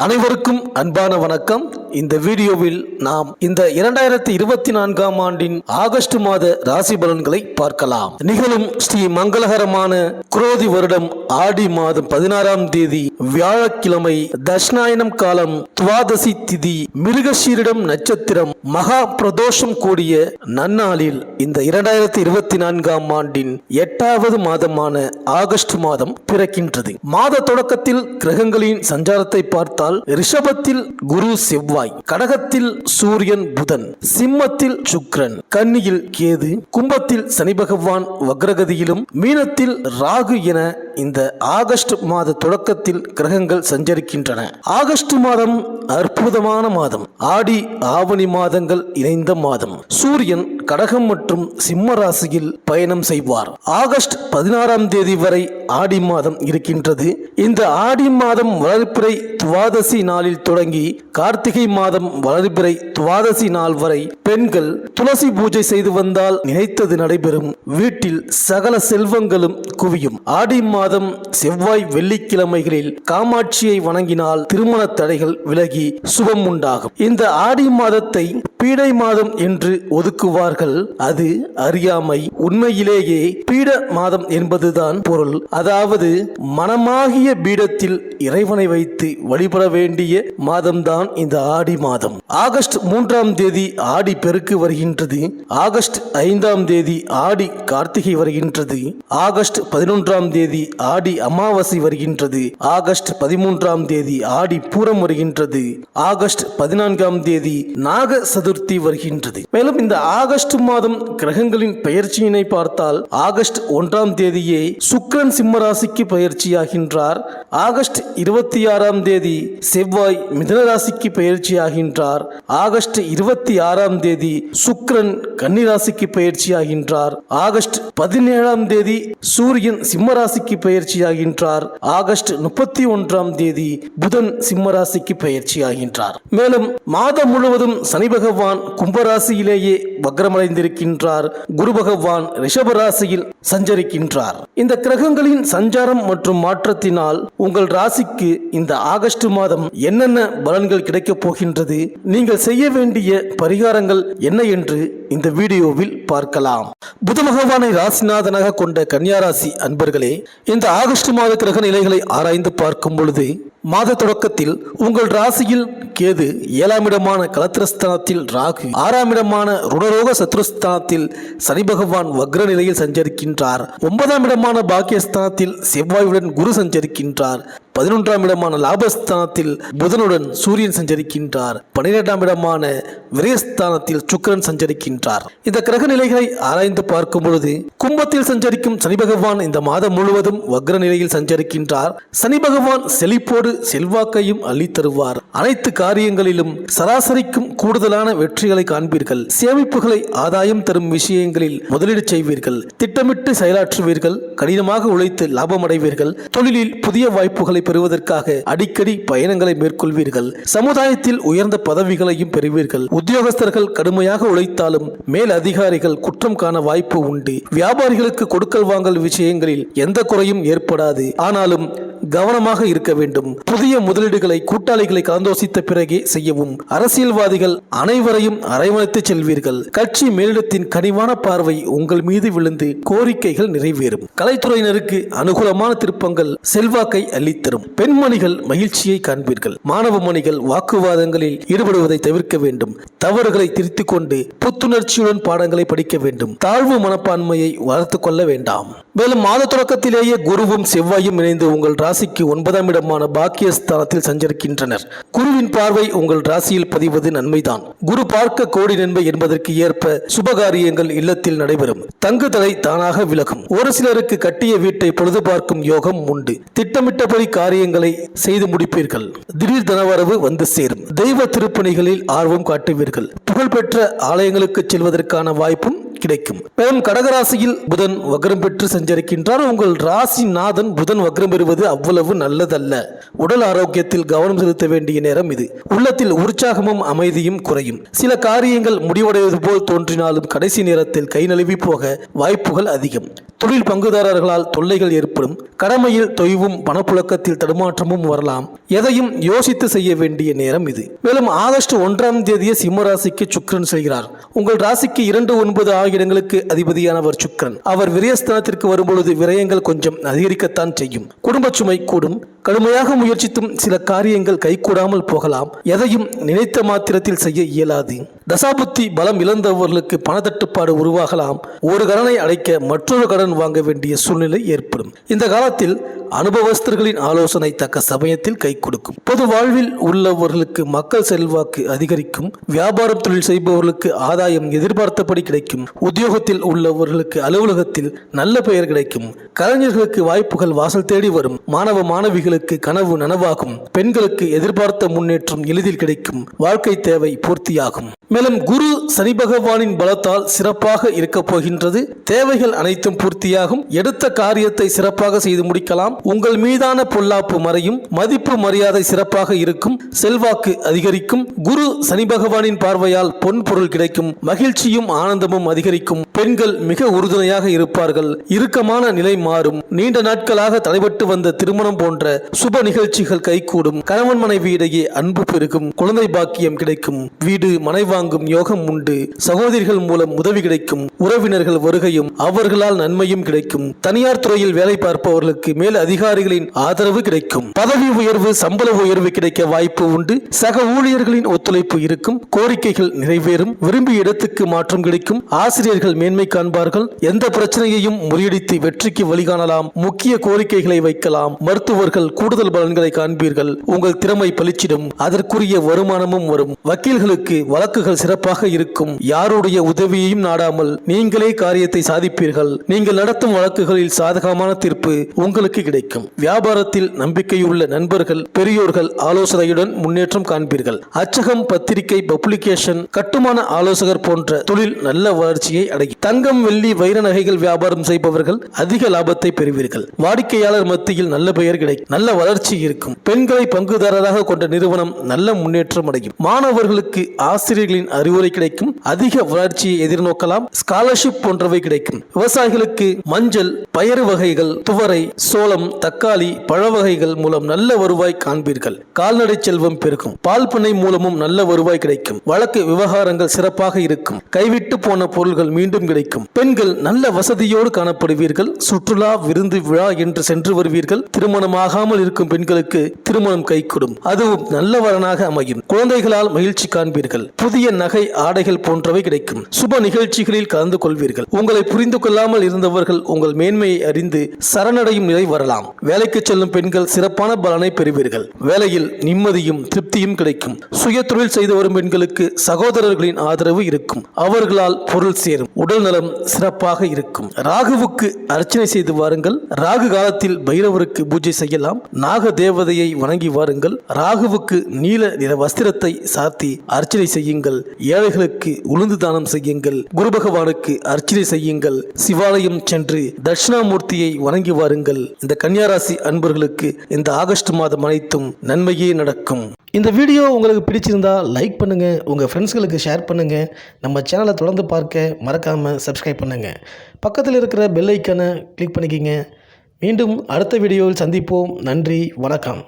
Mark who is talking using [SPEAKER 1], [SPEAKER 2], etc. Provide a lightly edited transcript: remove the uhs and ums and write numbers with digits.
[SPEAKER 1] அனைவருக்கும் அன்பான வணக்கம். இந்த வீடியோவில் நாம் இந்த 2024ஆம் ஆண்டின் ஆகஸ்ட் மாத ராசி பலன்களை பார்க்கலாம். நிகழும் ஸ்ரீ மங்களகரமான குரோதி வருடம் ஆடி மாதம் 16ஆம் தேதி வியாழக்கிழமை, தட்சிணாயனம் காலம், துவாதசி திதி, மிருகசீரிடம் நட்சத்திரம், மகா பிரதோஷம் கூடிய நன்னாளில் இந்த 2024ஆம் ஆண்டின் 8வது மாதமான ஆகஸ்ட் மாதம் பிறக்கின்றது. மாத தொடக்கத்தில் கிரகங்களின் சஞ்சாரத்தை பார்த்தால் ரிஷபத்தில் குரு செவ்வாய், கடகத்தில் சூரியன் புதன், சிம்மத்தில் சுக்கிரன், கன்னியில் கேது, கும்பத்தில் சனி பகவான் வக்ரகதியிலும், மீனத்தில் ராகு என இந்த ஆகஸ்ட் மாத தொடக்கத்தில் கிரகங்கள் சஞ்சரிக்கின்றன. ஆகஸ்ட் மாதம் அற்புதமான மாதம். ஆடி ஆவணி மாதங்கள் இணைந்த மாதம். சூரியன் கடகம் மற்றும் சிம்ம ராசியில் பயணம் செய்வார். ஆகஸ்ட் 16ஆம் தேதி வரை ஆடி மாதம் இருக்கின்றது. இந்த ஆடி மாதம் வளர்பிறை துவாதசி நாளில் தொடங்கி கார்த்திகை மாதம் வளர்பிறை துவாதசி நாள் வரை பெண்கள் துளசி பூஜை செய்து வந்தால் நினைத்தது நடைபெறும். வீட்டில் சகல செல்வங்களும் குவியும். ஆடி மாதம் செவ்வாய் வெள்ளிக்கிழமைகளில் காமாட்சியை வணங்கினால் திருமண தடைகள் விலகி சுபம் உண்டாகும். இந்த ஆடி மாதத்தை பீடை மாதம் என்று ஒதுக்குவார்கள். அது அறியாமை. உண்மையிலேயே பீட மாதம் என்பதுதான் பொருள். அதாவது மனமாகிய பீடத்தில் இறைவனை வைத்து வழிபட வேண்டிய மாதம்தான் இந்த ஆடி மாதம். ஆகஸ்ட் 3ஆம் தேதி ஆடி பெருக்கு வருகின்றது. ஆகஸ்ட் 5ஆம் தேதி ஆடி கார்த்திகை வருகின்றது. ஆகஸ்ட் 11ஆம் தேதி ஆடி அமாவாசை வருகின்றது. ஆகஸ்ட் 13ஆம் தேதி ஆடி பூரம் வருகின்றது. ஆகஸ்ட் 14ஆம் தேதி நாக சதுர்த்தி வருகின்றது. மேலும் இந்த ஆகஸ்ட் மாதம் கிரகங்களின் பெயர்ச்சியினை பார்த்தால் ஆகஸ்ட் 1ஆம் தேதியே சுக்கிரன் சிம்ம ராசிக்கு பெயர்ச்சியாகின்றார். ஆகஸ்ட் 26ஆம் தேதி செவ்வாய் மிதுன ராசிக்கு பெயர்ச்சியாகின்றார். ஆகஸ்ட் 26ஆம் தேதி சுக்கிரன் கன்னி ராசிக்கு பெயர்ச்சியாகின்றார். ஆகஸ்ட் 17ஆம் தேதி சூரியன் சிம்ம ராசிக்கு பெயர்ச்சியாகின்றார். ஆகஸ்ட் 31ஆம் தேதி புதன் சிம்ம ராசிக்கு பெயர்ச்சியாகின்றார். மேலும் மாதம் முழுவதும் சனி பகவான் கும்பராசியிலேயே வக்ரமடைந்திருக்கின்றார். குரு பகவான் ரிஷப ராசியில் சஞ்சரிக்கின்றார். இந்த கிரகங்களின் சஞ்சாரம் மற்றும் மாற்றத்தினால் உங்கள் ராசிக்கு இந்த ஆகஸ்ட் மாதம் என்னென்ன பலன்கள் கிடைக்கப் போகின்றது, நீங்கள் செய்ய வேண்டிய பரிகாரங்கள் என்ன என்று இந்த வீடியோவில் பார்க்கலாம். புத பகவானை ராசிநாதனாக கொண்ட கன்னியா ராசி அன்பர்களே, இந்த ஆகஸ்ட் மாத கிரக நிலைகளை ஆராய்ந்து பார்க்கும் பொழுது மாத தொடக்கத்தில் உங்கள் ராசியில் கேது, 7ஆம் இடமான கலத்திரஸ்தானத்தில் ராகு, 6ஆம் இடமான ருணரோக சத்ருஸ்தானத்தில் சனி பகவான் வக்ர நிலையில் சஞ்சரிக்கின்றார். 9ஆம் இடமான பாக்கியஸ்தானத்தில் செவ்வாயுடன் குரு சஞ்சரிக்கின்றார். 11ஆம் இடமான லாபஸ்தானத்தில் புதனுடன் சூரியன் சஞ்சரிக்கின்றார். 12ஆம் இடமான விரயஸ்தானத்தில் சுக்கிரன் சஞ்சரிக்கின்றார். இந்த கிரக நிலைகளை ஆராய்ந்து பார்க்கும் பொழுது கும்பத்தில் சஞ்சரிக்கும் சனி பகவான் இந்த மாதம் முழுவதும் வக்ர நிலையில் சஞ்சரிக்கின்றார். சனி பகவான் செழிப்போடு செல்வாக்கையும் அள்ளி தருவார். அனைத்து காரியங்களிலும் சராசரிக்கும் கூடுதலான வெற்றிகளை காண்பீர்கள். சேமிப்புகளை ஆதாயம் தரும் விஷயங்களில் முதலீடு செய்வீர்கள். திட்டமிட்டு செயலாற்றுவீர்கள். கடினமாக உழைத்து லாபம் அடைவீர்கள். தொழிலில் புதிய வாய்ப்புகளை பெறுவதற்காக அடிக்கடி பயணங்களை மேற்கொள்வீர்கள். சமுதாயத்தில் உயர்ந்த பதவிகளையும் பெறுவீர்கள். உத்தியோகஸ்தர்கள் கடுமையாக உழைத்தாலும் மேல் அதிகாரிகள் குற்றம் காண வாய்ப்பு உண்டு. வியாபாரிகளுக்கு கொடுக்கல் வாங்கல் விஷயங்களில் எந்த குறையும் ஏற்படாது. ஆனாலும் கவனமாக இருக்க வேண்டும். புதிய முதலீடுகளை கூட்டாளிகளை கலந்தோசித்த பிறகே செய்யவும். அரசியல்வாதிகள் அனைவரையும் அரவணைத்து செல்வீர்கள். கட்சி மேலிடத்தின் கனிவான பார்வை உங்கள் மீது விழுந்து கோரிக்கைகள் நிறைவேறும். கலைத்துறையினருக்கு அனுகூலமான திருப்பங்கள் செல்வாக்கை அள்ளித்தரும். பெண்மணிகள் மகிழ்ச்சியை காண்பீர்கள். மாணவ மணிகள் வாக்குவாதங்களில் ஈடுபடுவதை தவிர்க்க வேண்டும். தவறுகளை திருத்திக் கொண்டு புத்துணர்ச்சியுடன் பாடங்களை படிக்க வேண்டும். தாழ்வு மனப்பான்மையை வளர்த்துக் கொள்ள வேண்டாம். மேலும் மாத தொடக்கத்திலேயே குருவும் செவ்வாயும் இணைந்து உங்கள் ராசிக்கு 9ஆம் இடமான பாக்கியஸ்தானத்தில் சஞ்சரிக்கின்றனர். குருவின் பார்வை உங்கள் ராசியில் பதிவது நன்மைதான். குரு பார்க்க கோடி நன்மை என்பதற்கு ஏற்ப சுபகாரியங்கள் இல்லத்தில் நடைபெறும். தங்கு தடை தானாக விலகும். ஒரு சிலருக்கு கட்டிய வீட்டை பொழுது பார்க்கும் யோகம் உண்டு. திட்டமிட்டபடி காரியங்களை செய்து முடிப்பீர்கள். திடீர் தனவரவு வந்து சேரும். தெய்வ திருப்பணிகளில் ஆர்வம் காட்டுவீர்கள். புகழ்பெற்ற ஆலயங்களுக்கு செல்வதற்கான வாய்ப்பும் கிடைக்கும். மேலும் கடகராசியில் புதன் வக்ரம் பெற்று சஞ்சரிக்கின்றார். உங்கள் ராசி நாதன் புதன் வக்ரம் பெறுவது அவ்வளவு நல்லதல்ல. உடல் ஆரோக்கியத்தில் கவனம் செலுத்த வேண்டிய நேரம் இது. உள்ளத்தில் உற்சாகமும் அமைதியும் குறையும். சில காரியங்கள் முடிவடைவது போல் தோன்றினாலும் கடைசி நேரத்தில் கை நழுவி போக வாய்ப்புகள் அதிகம். தொழில் பங்குதாரர்களால் தொல்லைகள் ஏற்படும். கடமையில் தொய்வும் பணப்புழக்கத்தில் தடுமாற்றமும் வரலாம். எதையும் யோசித்து செய்ய வேண்டிய நேரம் இது. மேலும் ஆகஸ்ட் 1ஆம் தேதியே சிம்ம ராசிக்கு சுக்கிரன் செல்கிறார். உங்கள் ராசிக்கு 2, 9 ஆகிய இடங்களுக்கு அதிபதியானவர் சுக்கிரன். அவர் விரயஸ்தானத்திற்கு வரும்பொழுது விரயங்கள் கொஞ்சம் அதிகரிக்கத்தான் செய்யும். குடும்ப சுமை கூடும். கடுமையாக முயற்சித்தும் சில காரியங்கள் கைகூடாமல் போகலாம். எதையும் நினைத்த மாத்திரத்தில் செய்ய இயலாது. தசாபுத்தி பலம் இழந்தவர்களுக்கு பணத்தட்டுப்பாடு உருவாகலாம். ஒரு கடனை அடைக்க மற்றொரு கடன் வாங்க வேண்டிய சூழ்நிலை ஏற்படும். இந்த காலத்தில் அனுபவஸ்தர்களின் ஆலோசனை தக்க சமயத்தில் கை கொடுக்கும். பொது வாழ்வில் உள்ளவர்களுக்கு மக்கள் செல்வாக்கு அதிகரிக்கும். வியாபாரம் தொழில் செய்பவர்களுக்கு ஆதாயம் எதிர்பார்த்தபடி கிடைக்கும். உத்தியோகத்தில் உள்ளவர்களுக்கு அலுவலகத்தில் நல்ல பெயர் கிடைக்கும். கலைஞர்களுக்கு வாய்ப்புகள் வாசல் தேடி வரும். மாணவ மாணவிகளுக்கு கனவு நனவாகும். பெண்களுக்கு எதிர்பார்த்த முன்னேற்றம் எளிதில் கிடைக்கும். வாழ்க்கை தேவை பூர்த்தியாகும். மேலும் குரு சனி பகவானின் பலத்தால் சிறப்பாக இருக்க போகின்றது. தேவைகள் அனைத்தும் பூர்த்தியாகும். எடுத்த காரியத்தை சிறப்பாக செய்து முடிக்கலாம். உங்கள் மீதான பொல்லாப்பு மறையும். மதிப்பு மரியாதை சிறப்பாக இருக்கும். செல்வாக்கு அதிகரிக்கும். குரு சனி பகவானின் பார்வையால் பொன் பொருள் கிடைக்கும். மகிழ்ச்சியும் ஆனந்தமும் அதிகரிக்கும். பெண்கள் மிக உறுதுணையாக இருப்பார்கள். இறுக்கமான நிலை மாறும். நீண்ட நாட்களாக தடைபட்டு வந்த திருமணம் போன்ற சுப நிகழ்ச்சிகள் கைகூடும். கணவன் மனைவி இடையே அன்பு பெருகும். குழந்தை பாக்கியம் கிடைக்கும். வீடு மனை வாங்கும் யோகம் உண்டு. சகோதரிகள் மூலம் உதவி கிடைக்கும். உறவினர்கள் வருகையும் அவர்களால் நன்மையும் கிடைக்கும். தனியார் துறையில் வேலை பார்ப்பவர்களுக்கு மேல் அதிகாரிகளின் ஆதரவு கிடைக்கும். பதவி உயர்வு சம்பள உயர்வு கிடைக்க வாய்ப்பு உண்டு. சக ஊழியர்களின் ஒத்துழைப்பு இருக்கும். கோரிக்கைகள் நிறைவேறும். விரும்பிய இடத்துக்கு மாற்றம் கிடைக்கும். ஆசிரியர்கள் மேன்மை காண்பார்கள். எந்த பிரச்சனையையும் முறியடித்து வெற்றிக்கு வழிகாணலாம். முக்கிய கோரிக்கைகளை வைக்கலாம். மருத்துவர்கள் கூடுதல் பலன்களை காண்பீர்கள். உங்கள் திறமை பளிச்சிடும். அதற்குரிய வருமானமும் வரும். வக்கீல்களுக்கு வழக்குகள் சிறப்பாக இருக்கும். யாருடைய உதவியையும் நாடாமல் நீங்களே காரியத்தை சாதிப்பீர்கள். நீங்கள் நடத்தும் வழக்குகளில் சாதகமான தீர்ப்பு உங்களுக்கு கிடைக்கும். வியாபாரத்தில் நம்பிக்கையுள்ள நண்பர்கள் பெரியோர்கள் ஆலோசனையுடன் முன்னேற்றம் காண்பீர்கள். அச்சகம் பத்திரிகை பப்ளிகேஷன் கட்டுமான ஆலோசகர் போன்ற தொழில் நல்ல வளர்ச்சியை அடையும். தங்கம் வெள்ளி வைர நகைகள் வியாபாரம் செய்பவர்கள் அதிக லாபத்தை பெறுவீர்கள். வாடிக்கையாளர் மத்தியில் நல்ல பெயர் கிடைக்கும். நல்ல வளர்ச்சி இருக்கும். பெண்களை பங்குதாரராக கொண்ட நிறுவனம் நல்ல முன்னேற்றம் அடையும். மாணவர்களுக்கு ஆசிரியர்களின் அறிவுரை கிடைக்கும். அதிக வளர்ச்சியை எதிர்நோக்கலாம். ஸ்காலர்ஷிப் போன்றவை கிடைக்கும். விவசாயிகளுக்கு மஞ்சள் பயறு வகைகள் துவரை சோளம் தக்காளி பழ வகைகள் மூலம் நல்ல வருவாய் காண்பீர்கள். கால்நடை செல்வம் பெருகும். பால் பண்ணை மூலமும் நல்ல வருவாய் கிடைக்கும். வழக்கு விவகாரங்கள் சிறப்பாக இருக்கும். கைவிட்டு போன பொருள்கள் மீண்டும் கிடைக்கும். பெண்கள் நல்ல வசதியோடு காணப்படுவீர்கள். சுற்றுலா விருந்து விழா என்று சென்று வருவீர்கள். திருமணமாகாமல் இருக்கும் பெண்களுக்கு திருமணம் கைகூடும். அதுவும் நல்ல வரனாக அமையும். குழந்தைகளால் மகிழ்ச்சி காண்பீர்கள். புதிய நகை ஆடைகள் போன்றவை கிடைக்கும். சுப நிகழ்ச்சிகளில் கலந்து கொள்வீர்கள். உங்களை புரிந்து கொள்ளாமல் இருந்தவர்கள் உங்கள் மேன்மையை அறிந்து சரணடையும் நிலை வரலாம். வேலைக்கு செல்லும் பெண்கள் சிறப்பான பலனை பெறுவீர்கள். வேலையில் நிம்மதியும் திருப்தியும் கிடைக்கும். சுய தொழில் செய்து வரும் பெண்களுக்கு சகோதரர்களின் ஆதரவு இருக்கும். அவர்களால் பொருள் சேரும். உடல் நலம் சிறப்பாக இருக்கும். ராகுவுக்கு அர்ச்சனை செய்து வாருங்கள். ராகு காலத்தில் பைரவருக்கு பூஜை செய்யலாம். நாக தேவதையை வணங்கி வாருங்கள். ராகுவுக்கு நீல நிற வஸ்திரத்தை சாத்தி அர்ச்சனை செய்யுங்கள். ஏழைகளுக்கு உளுந்து தானம் செய்யுங்கள். குரு பகவானுக்கு அர்ச்சனை செய்யுங்கள். சிவாலயம் சென்று தட்சிணாமூர்த்தியை வணங்கி வாருங்கள். இந்த கன்னியாராசி அன்பர்களுக்கு இந்த ஆகஸ்ட் மாதம் அனைத்தும் நன்மையே நடக்கும். இந்த வீடியோ உங்களுக்கு பிடிச்சிருந்தா லைக் பண்ணுங்க. உங்க ஃப்ரெண்ட்ஸ்களுக்கு ஷேர் பண்ணுங்க. நம்ம சேனலை தொடர்ந்து பார்க்க மறக்காம சப்ஸ்கிரைப் பண்ணுங்க. பக்கத்தில் இருக்கிற பெல் ஐக்கானை கிளிக் பண்ணிக்கிங்க. மீண்டும் அடுத்த வீடியோவில் சந்திப்போம். நன்றி, வணக்கம்.